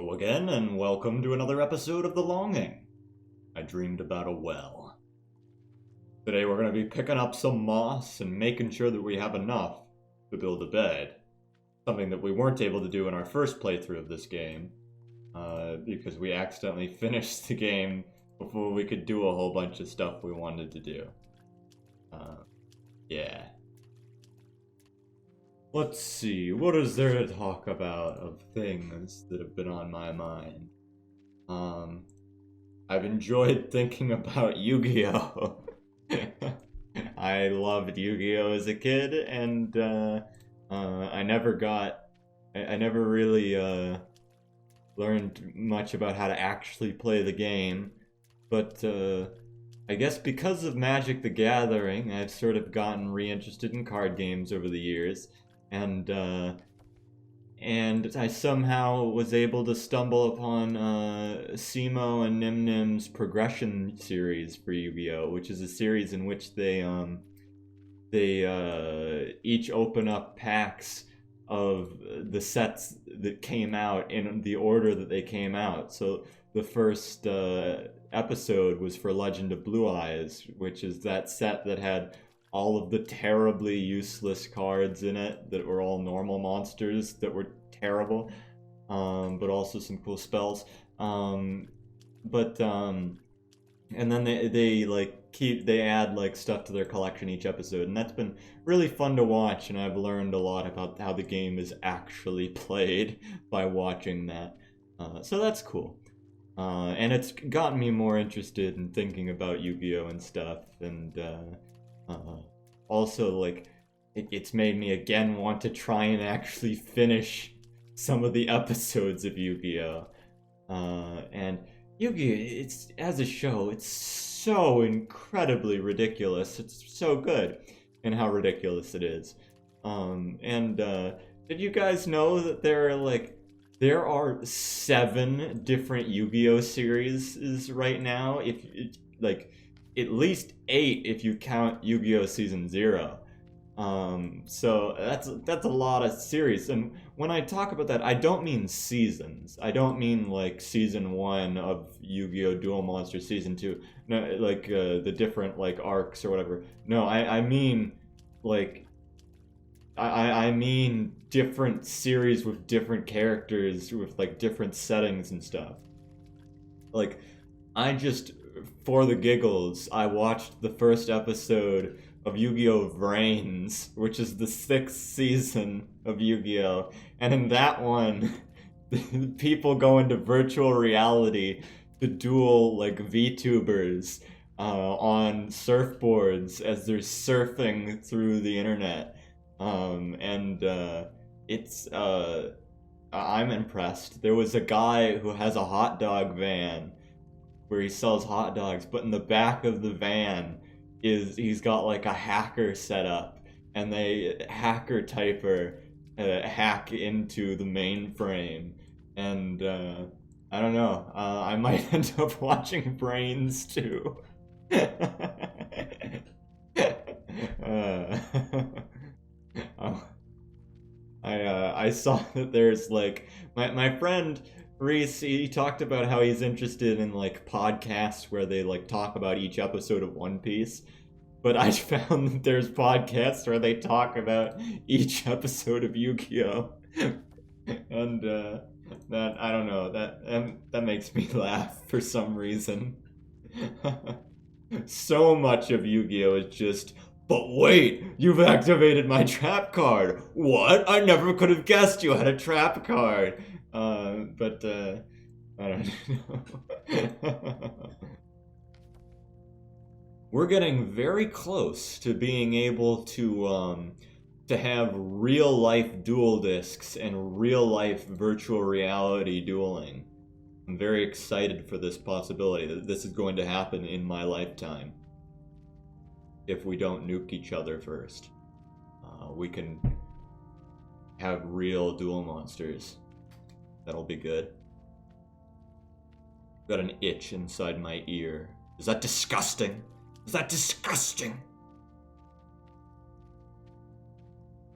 Hello again, and welcome to another episode of The Longing. I dreamed about a well. Today we're going to be picking up some moss and making sure that we have enough to build a bed. Something that we weren't able to do in our first playthrough of this game, because we accidentally finished the game before we could do a whole bunch of stuff we wanted to do. Yeah. Let's see, what is there to talk about of things that have been on my mind? I've enjoyed thinking about Yu-Gi-Oh! I loved Yu-Gi-Oh! As a kid, and I never really learned much about how to actually play the game, but I guess because of Magic the Gathering, I've sort of gotten reinterested in card games over the years. And I somehow was able to stumble upon Simo and Nim Nim's progression series for Yu-Gi-Oh!, which is a series in which they each open up packs of the sets that came out in the order that they came out. So the first episode was for Legend of Blue Eyes, which is that set that had all of the terribly useless cards in it that were all normal monsters that were terrible, but also some cool spells. And then they add like stuff to their collection each episode, and that's been really fun to watch. And I've learned a lot about how the game is actually played by watching that. So that's cool. And it's gotten me more interested in thinking about Yu-Gi-Oh! And stuff, and also, like, it's made me again want to try and actually finish some of the episodes of Yu-Gi-Oh! And Yu-Gi-Oh! It's, as a show, it's so incredibly ridiculous. It's so good in how ridiculous it is. Did you guys know that there are 7 different Yu-Gi-Oh! Series right now? At least 8 if you count Yu-Gi-Oh! Season 0. So that's a lot of series. And when I talk about that, I don't mean seasons. I don't mean like Season 1 of Yu-Gi-Oh! Duel Monsters, Season 2, no, like the different like arcs or whatever. No, I mean like I mean different series with different characters with like different settings and stuff. Like, I just, for the giggles, I watched the first episode of Yu-Gi-Oh! Vrains, which is the 6th season of Yu-Gi-Oh! And in that one, people go into virtual reality to duel like VTubers on surfboards as they're surfing through the internet. I'm impressed. There was a guy who has a hot dog van where he sells hot dogs, but in the back of the van he's got like a hacker set up, and they hacker typer hack into the mainframe, and I don't know, I might end up watching Brains too. I saw that there's like my friend Reese, he talked about how he's interested in like podcasts where they like talk about each episode of One Piece. But I found that there's podcasts where they talk about each episode of Yu-Gi-Oh! And that, I don't know, that makes me laugh for some reason. So much of Yu-Gi-Oh! Is just, but wait, you've activated my trap card. What? I never could have guessed you had a trap card. But I don't know. We're getting very close to being able to have real life duel discs and real life virtual reality dueling. I'm very excited for this possibility that this is going to happen in my lifetime. If we don't nuke each other first, we can have real duel monsters. That'll be good. Got an itch inside my ear. Is that disgusting? Is that disgusting?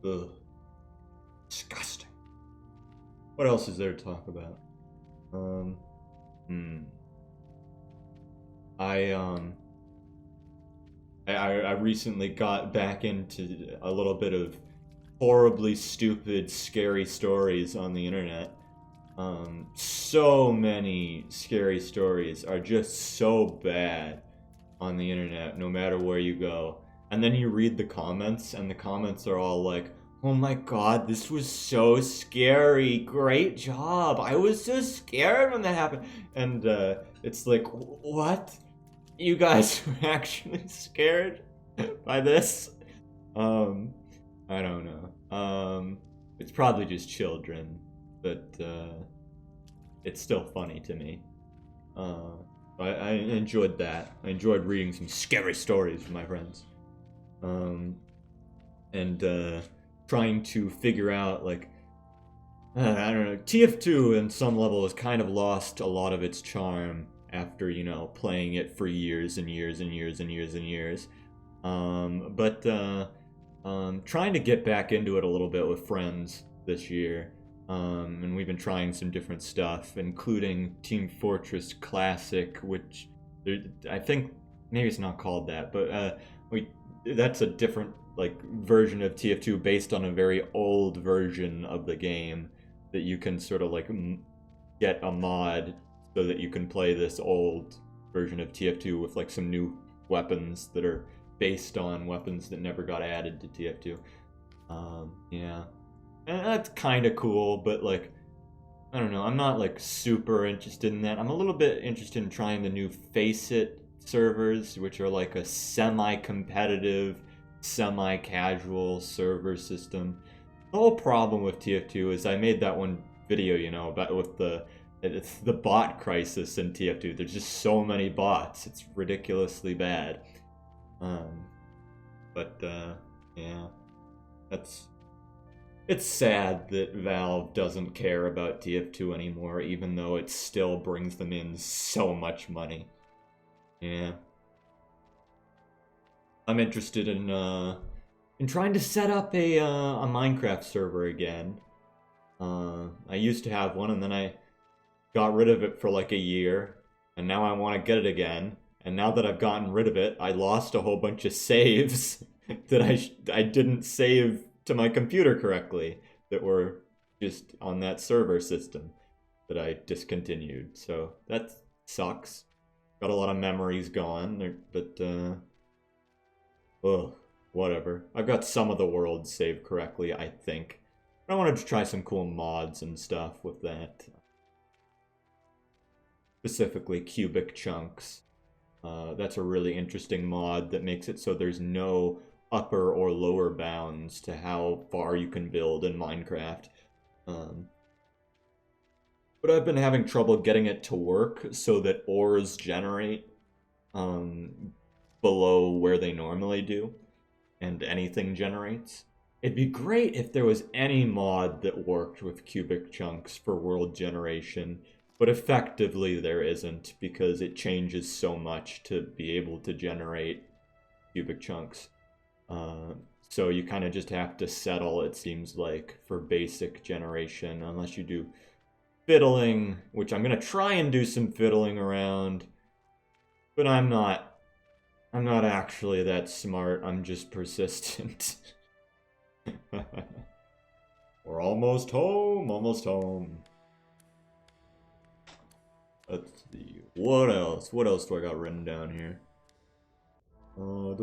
Ugh. Disgusting. What else is there to talk about? Um, hmm. I um I recently got back into a little bit of horribly stupid, scary stories on the internet. So many scary stories are just so bad on the internet, no matter where you go. And then you read the comments, and the comments are all like, "Oh my god, this was so scary. Great job. I was so scared when that happened." And it's like, what? You guys were actually scared by this? Um, I don't know. It's probably just children, but it's still funny to me. Uh, I enjoyed that. I enjoyed reading some scary stories from my friends. Um, and trying to figure out, like, I don't know, TF2 in some level has kind of lost a lot of its charm after, playing it for years and years and years and years and years. But trying to get back into it a little bit with friends this year. And we've been trying some different stuff, including Team Fortress Classic, which I think maybe it's not called that, but that's a different like version of TF2 based on a very old version of the game that you can sort of like get a mod so that you can play this old version of TF2 with like some new weapons that are based on weapons that never got added to TF2. Yeah. And that's kind of cool, but like, I don't know, I'm not like super interested in that. I'm a little bit interested in trying the new Face It servers, which are like a semi-competitive, semi-casual server system. The whole problem with TF2 is I made that one video, about with it's the bot crisis in TF2. There's just so many bots. It's ridiculously bad. But yeah, it's sad that Valve doesn't care about TF2 anymore, even though it still brings them in so much money. Yeah. I'm interested in trying to set up a Minecraft server again. I used to have one, and then I got rid of it for like a year, and now I want to get it again. And now that I've gotten rid of it, I lost a whole bunch of saves that I didn't save to my computer correctly that were just on that server system that I discontinued. So that sucks. Got a lot of memories gone, but ugh, whatever. I've got some of the world saved correctly, I think. I wanted to try some cool mods and stuff with that. Specifically cubic chunks. That's a really interesting mod that makes it so there's no upper or lower bounds to how far you can build in Minecraft. But I've been having trouble getting it to work so that ores generate below where they normally do, and anything generates. It'd be great if there was any mod that worked with cubic chunks for world generation, but effectively there isn't because it changes so much to be able to generate cubic chunks. So you kind of just have to settle, it seems like, for basic generation, unless you do fiddling, which I'm going to try and do some fiddling around, but I'm not actually that smart. I'm just persistent. We're almost home, almost home. Let's see. What else? What else do I got written down here? Well,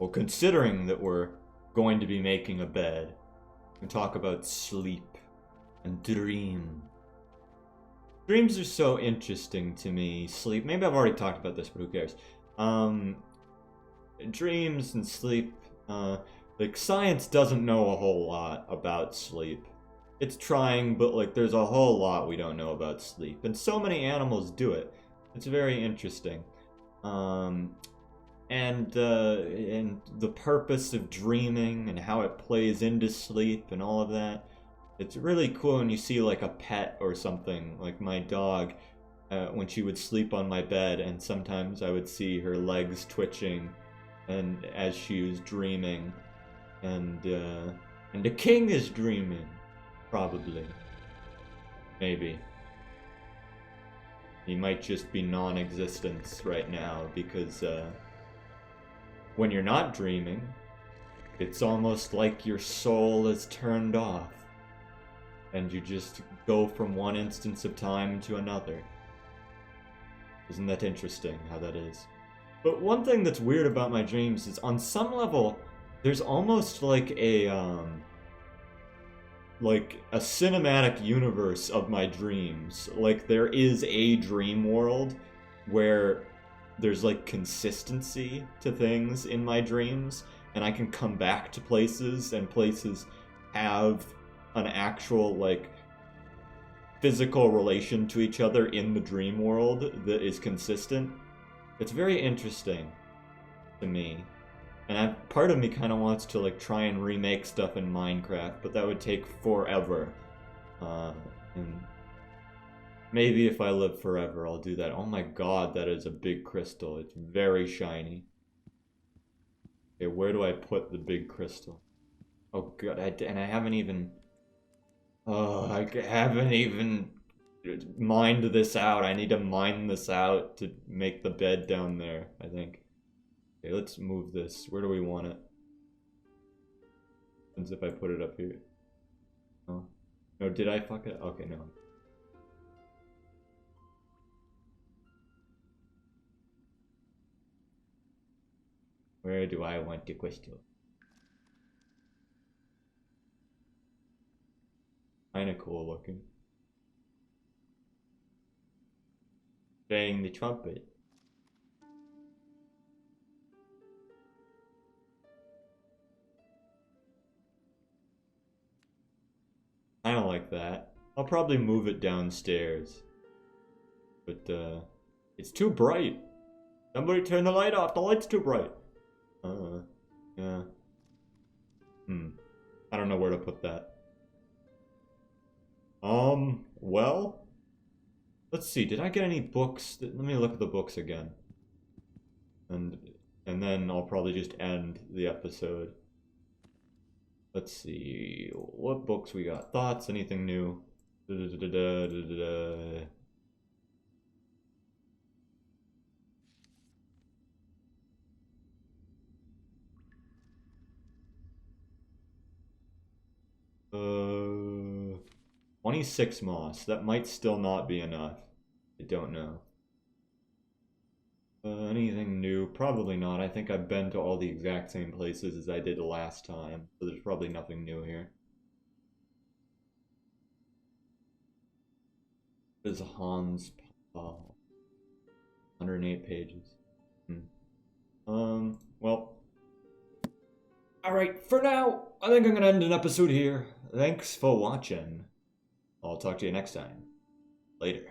considering that we're going to be making a bed, we can talk about sleep and dream. Dreams are so interesting to me. Sleep, maybe I've already talked about this, but who cares? Dreams and sleep, like science doesn't know a whole lot about sleep. It's trying, but like there's a whole lot we don't know about sleep, and so many animals do it. It's very interesting. And the purpose of dreaming and how it plays into sleep and all of that. It's really cool when you see like a pet or something, like my dog, when she would sleep on my bed, and sometimes I would see her legs twitching and as she was dreaming, and the king is dreaming, probably, maybe. He might just be non-existence right now because when you're not dreaming, it's almost like your soul is turned off, and you just go from one instance of time to another. Isn't that interesting how that is? But one thing that's weird about my dreams is, on some level, there's almost like a cinematic universe of my dreams. Like, there is a dream world where there's like consistency to things in my dreams, and I can come back to places, and places have an actual like physical relation to each other in the dream world that is consistent. It's very interesting to me. And part of me kind of wants to like try and remake stuff in Minecraft, but that would take forever. And maybe if I live forever, I'll do that. Oh my god, that is a big crystal. It's very shiny. Okay, where do I put the big crystal? Oh god, and I haven't even... Oh, I haven't even mined this out. I need to mine this out to make the bed down there, I think. Okay, let's move this. Where do we want it? As if I put it up here. Oh. No, did I fuck it? Okay, no. Where do I want the crystal? Kinda cool looking. Playing the trumpet. I don't like that. I'll probably move it downstairs. But, it's too bright. Somebody turn the light off. The light's too bright. Yeah. I don't know where to put that. Well, let's see. Did I get any books? Let me look at the books again. And then I'll probably just end the episode. Let's see. What books we got? Thoughts? Anything new? Uh, 26 moss. That might still not be enough. I don't know. Anything new? Probably not. I think I've been to all the exact same places as I did last time, so there's probably nothing new here. This is Hans Paul. 108 pages. Well. Alright, for now, I think I'm gonna end an episode here. Thanks for watching. I'll talk to you next time. Later.